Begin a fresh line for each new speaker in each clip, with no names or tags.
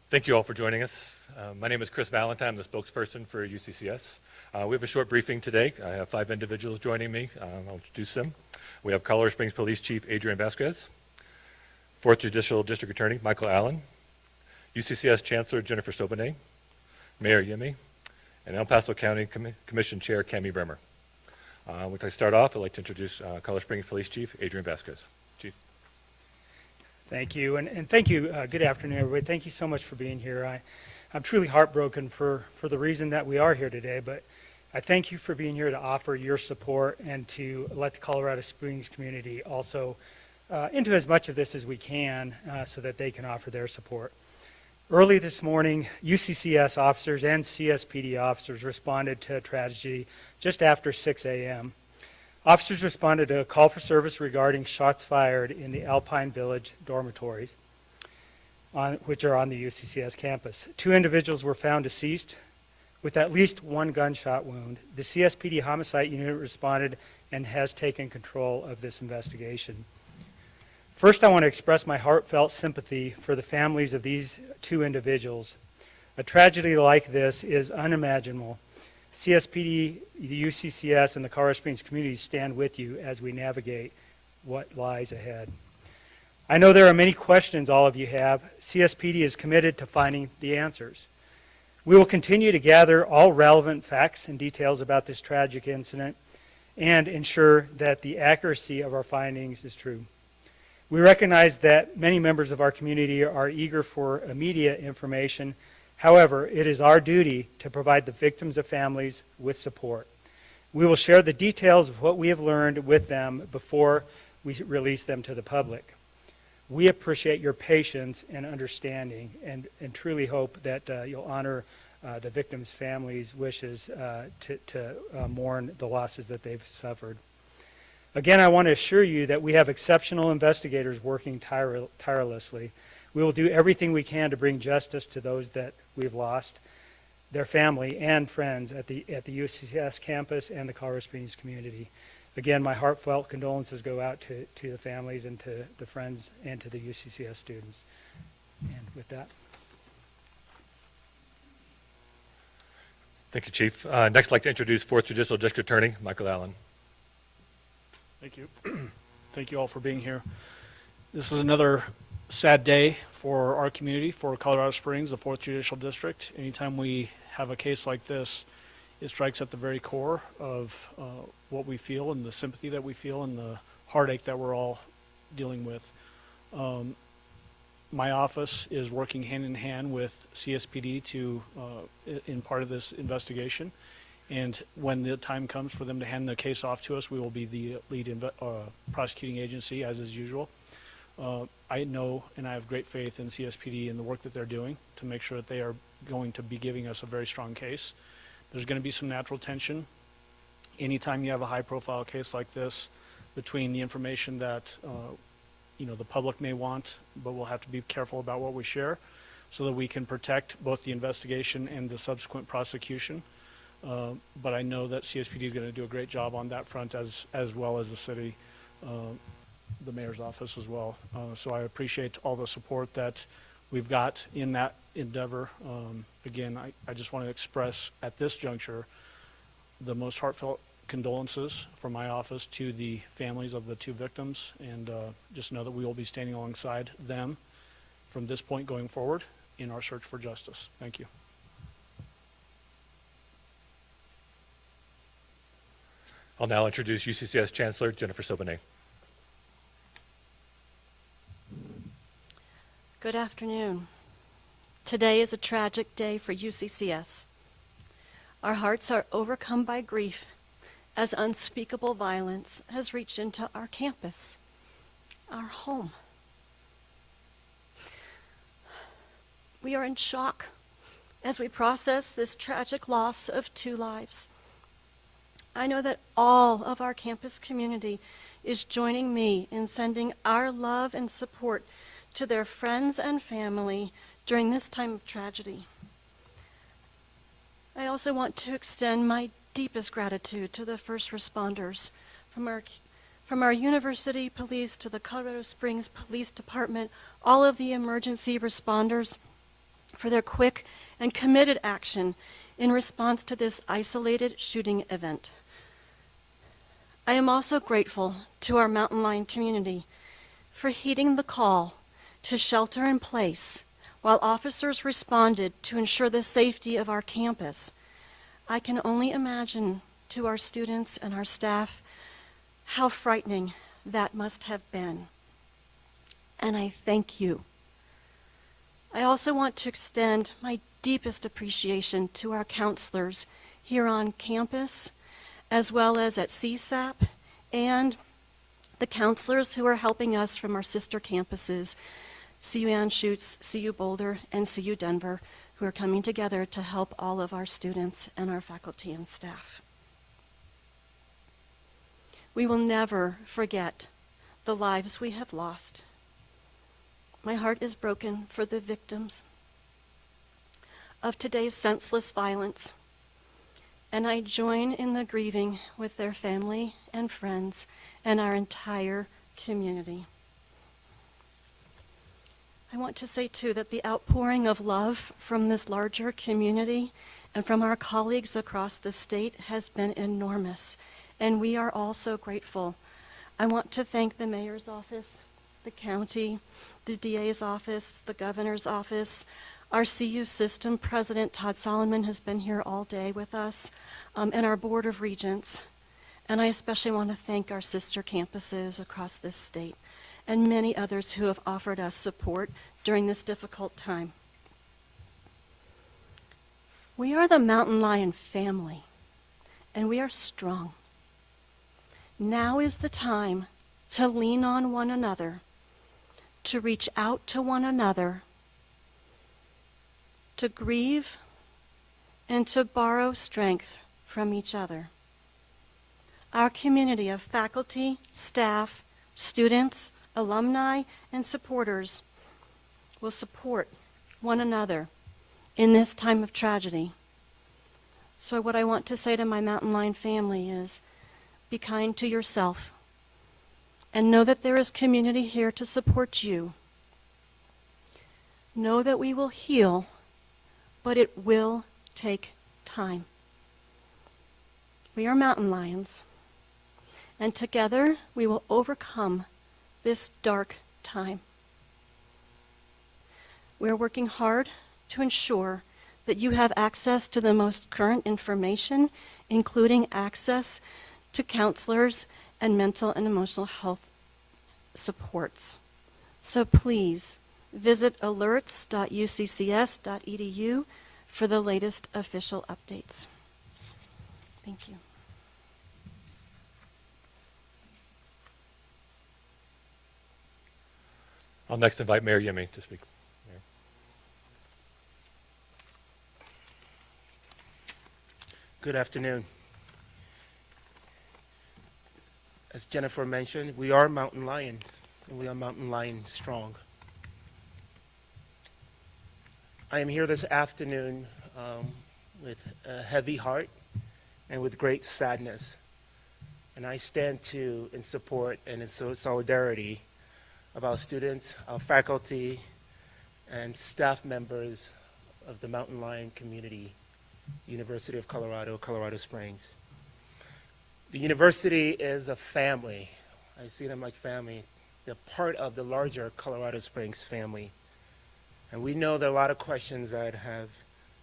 Thank you all for joining us. My name is Chris Valentine. I'm the spokesperson for UCCS. We have a short briefing today. I have 5 individuals joining me. I'll introduce them. We have Colorado Springs Police Chief Adrian Vasquez, 4th Judicial District Attorney Michael Allen, UCCS Chancellor Jennifer Sobonay, Mayor Yemi, and El Paso County Commission Chair Cami Bremer. When I start off, I'd like to introduce Colorado Springs Police Chief Adrian Vasquez. Chief.
Thank you, and thank you. Good afternoon, everybody. Thank you so much for being here. I'm truly heartbroken for the reason that we are here today, but I thank you for being here to offer your support and to let the Colorado Springs community also into as much of this as we can so that they can offer their support. Early this morning, UCCS officers and CSPD officers responded to a tragedy just after 6 a.m. Officers responded to a call for service regarding shots fired in the Alpine Village dormitories, which are on the UCCS campus. 2 individuals were found deceased with at least 1 gunshot wound. The CSPD homicide unit responded and has taken control of this investigation. First, I want to express my heartfelt sympathy for the families of these 2 individuals. A tragedy like this is unimaginable. CSPD, the UCCS, and the Colorado Springs community stand with you as we navigate what lies ahead. I know there are many questions all of you have. CSPD is committed to finding the answers. We will continue to gather all relevant facts and details about this tragic incident and ensure that the accuracy of our findings is true. We recognize that many members of our community are eager for immediate information. However, it is our duty to provide the victims of families with support. We will share the details of what we have learned with them before we release them to the public. We appreciate your patience and understanding and truly hope that you'll honor the victims' families' wishes to mourn the losses that they've suffered. Again, I want to assure you that we have exceptional investigators working tirelessly. We will do everything we can to bring justice to those that we've lost, their family and friends at the UCCS campus and the Colorado Springs community. Again, my heartfelt condolences go out to the families and to the friends and to the UCCS students. And with that.
Thank you, Chief. Next, I'd like to introduce 4th Judicial District Attorney Michael Allen.
Thank you. Thank you all for being here. This is another sad day for our community, for Colorado Springs, the 4th Judicial District. Anytime we have a case like this, it strikes at the very core of what we feel and the sympathy that we feel and the heartache that we're all dealing with. My office is working hand in hand with CSPD in part of this investigation. And when the time comes for them to hand the case off to us, we will be the lead prosecuting agency, as is usual. I know and I have great faith in CSPD and the work that they're doing to make sure that they are going to be giving us a very strong case. There's going to be some natural tension anytime you have a high-profile case like this between the information that the public may want, but we'll have to be careful about what we share so that we can protect both the investigation and the subsequent prosecution. But I know that CSPD is going to do a great job on that front as well as the city. The mayor's office as well. So I appreciate all the support that we've got in that endeavor. Again, I just want to express at this juncture the most heartfelt condolences from my office to the families of the 2 victims, and just know that we will be standing alongside them from this point going forward in our search for justice. Thank you.
I'll now introduce UCCS Chancellor Jennifer Sobonay.
Good afternoon. Today is a tragic day for UCCS. Our hearts are overcome by grief as unspeakable violence has reached into our campus, our home. We are in shock as we process this tragic loss of 2 lives. I know that all of our campus community is joining me in sending our love and support to their friends and family during this time of tragedy. I also want to extend my deepest gratitude to the first responders, from our university police to the Colorado Springs Police Department, all of the emergency responders for their quick and committed action in response to this isolated shooting event. I am also grateful to our Mountain Lion community for heeding the call to shelter in place while officers responded to ensure the safety of our campus. I can only imagine to our students and our staff how frightening that must have been. And I thank you. I also want to extend my deepest appreciation to our counselors here on campus, as well as at CSAP, and the counselors who are helping us from our sister campuses, CU Anschutz, CU Boulder, and CU Denver, who are coming together to help all of our students and our faculty and staff. We will never forget the lives we have lost. My heart is broken for the victims of today's senseless violence, and I join in the grieving with their family and friends and our entire community. I want to say, too, that the outpouring of love from this larger community and from our colleagues across the state has been enormous, and we are all so grateful. I want to thank the mayor's office, the county, the DA's office, the governor's office. Our CU system president, Todd Solomon, has been here all day with us, and our board of regents. And I especially want to thank our sister campuses across this state and many others who have offered us support during this difficult time. We are the Mountain Lion family, and we are strong. Now is the time to lean on one another, to reach out to one another, to grieve, and to borrow strength from each other. Our community of faculty, staff, students, alumni, and supporters will support one another in this time of tragedy. So what I want to say to my Mountain Lion family is, be kind to yourself, and know that there is community here to support you. Know that we will heal, but it will take time. We are mountain lions, and together we will overcome this dark time. We are working hard to ensure that you have access to the most current information, including access to counselors and mental and emotional health supports. So please visit alerts.uccs.edu for the latest official updates. Thank you.
I'll next invite Mayor Yemi to speak. Mayor.
Good afternoon. As Jennifer mentioned, we are mountain lions, and we are mountain lion strong. I am here this afternoon with a heavy heart and with great sadness. And I stand in support and in solidarity of our students, our faculty, and staff members of the Mountain Lion community, University of Colorado, Colorado Springs. The university is a family. I see them like family. They're part of the larger Colorado Springs family. And we know there are a lot of questions that have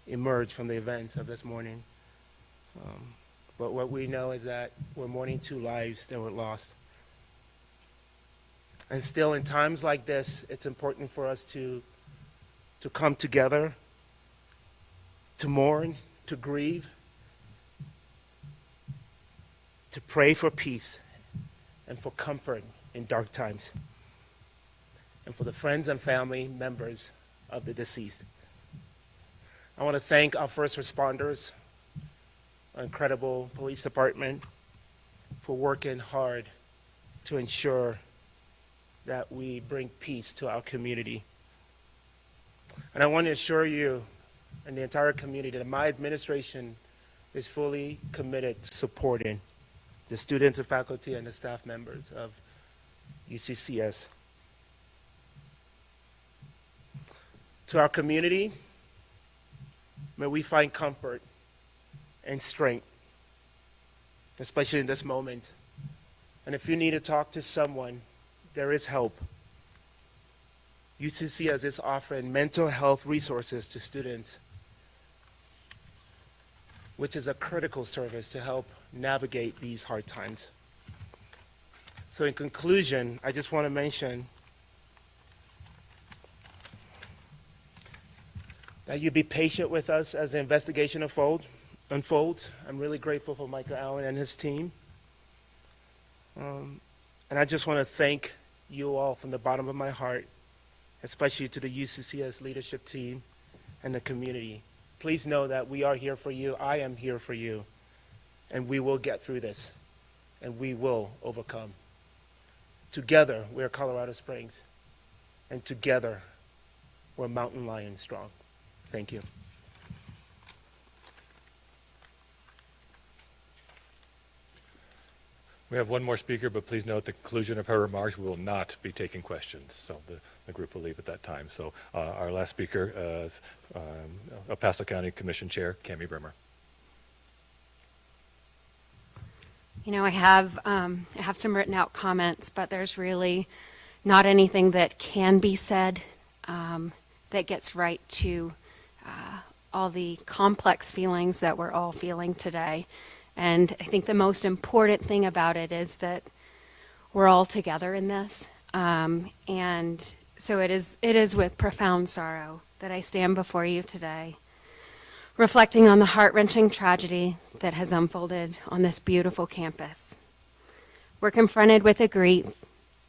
emerged from the events of this morning. But what we know is that we're mourning 2 lives that were lost. And still, in times like this, it's important for us to come together, to mourn, to grieve, to pray for peace and for comfort in dark times, and for the friends and family members of the deceased. I want to thank our first responders, our incredible police department, for working hard to ensure that we bring peace to our community. And I want to assure you and the entire community that my administration is fully committed to supporting the students and faculty and the staff members of UCCS. To our community, may we find comfort and strength, especially in this moment. And if you need to talk to someone, there is help. UCCS is offering mental health resources to students, which is a critical service to help navigate these hard times. So in conclusion, I just want to mention that you be patient with us as the investigation unfolds. I'm really grateful for Michael Allen and his team. And I just want to thank you all from the bottom of my heart, especially to the UCCS leadership team and the community. Please know that we are here for you. I am here for you. And we will get through this. And we will overcome. Together, we're Colorado Springs. And together, we're Mountain Lion strong. Thank you.
We have one more speaker, but please note at the conclusion of her remarks, we will not be taking questions. So the group will leave at that time. So our last speaker is El Paso County Commission Chair, Yemi Brimmer.
You know, I have some written out comments, but there's really not anything that can be said that gets right to all the complex feelings that we're all feeling today. And I think the most important thing about it is that we're all together in this. And so it is with profound sorrow that I stand before you today, reflecting on the heart-wrenching tragedy that has unfolded on this beautiful campus. We're confronted with a grief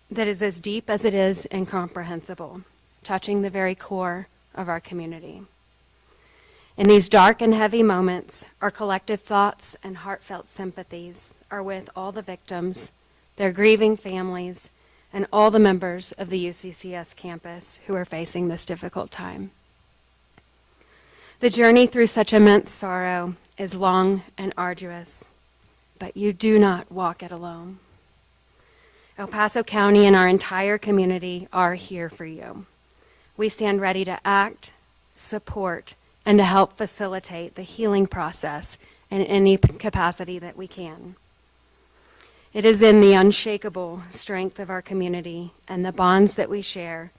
that is as deep as it is incomprehensible, touching the very core of our community. In these dark and heavy moments, our collective thoughts and heartfelt sympathies are with all the victims, their grieving families, and all the members of the UCCS campus who are facing this difficult time. The journey through such immense sorrow is long and arduous, but you do not walk it alone. El Paso County and our entire community are here for you. We stand ready to act, support, and to help facilitate the healing process in any capacity that we can. It is in the unshakable strength of our community and the bonds that we share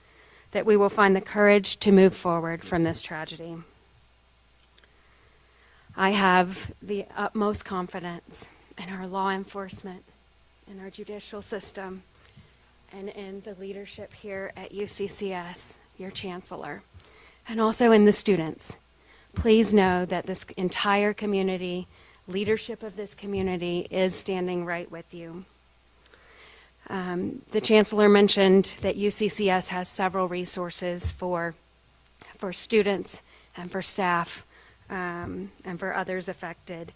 that we will find the courage to move forward from this tragedy. I have the utmost confidence in our law enforcement, in our judicial system, and in the leadership here at UCCS, your Chancellor, and also in the students. Please know that this entire community, leadership of this community, is standing right with you. The Chancellor mentioned that UCCS has several resources for students and for staff and for others affected.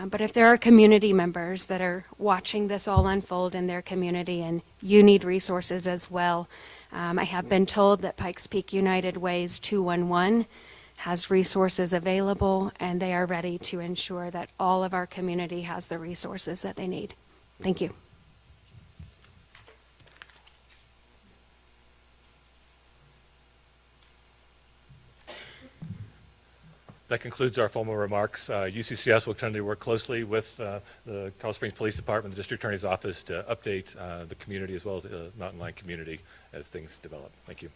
But if there are community members that are watching this all unfold in their community and you need resources as well, I have been told that Pikes Peak United Way's 211 has resources available, and they are ready to ensure that all of our community has the resources that they need. Thank you.
That concludes our formal remarks. UCCS will continue to work closely with the Colorado Springs Police Department, the District Attorney's Office to update the community as well as the Mountain Lion community as things develop. Thank you.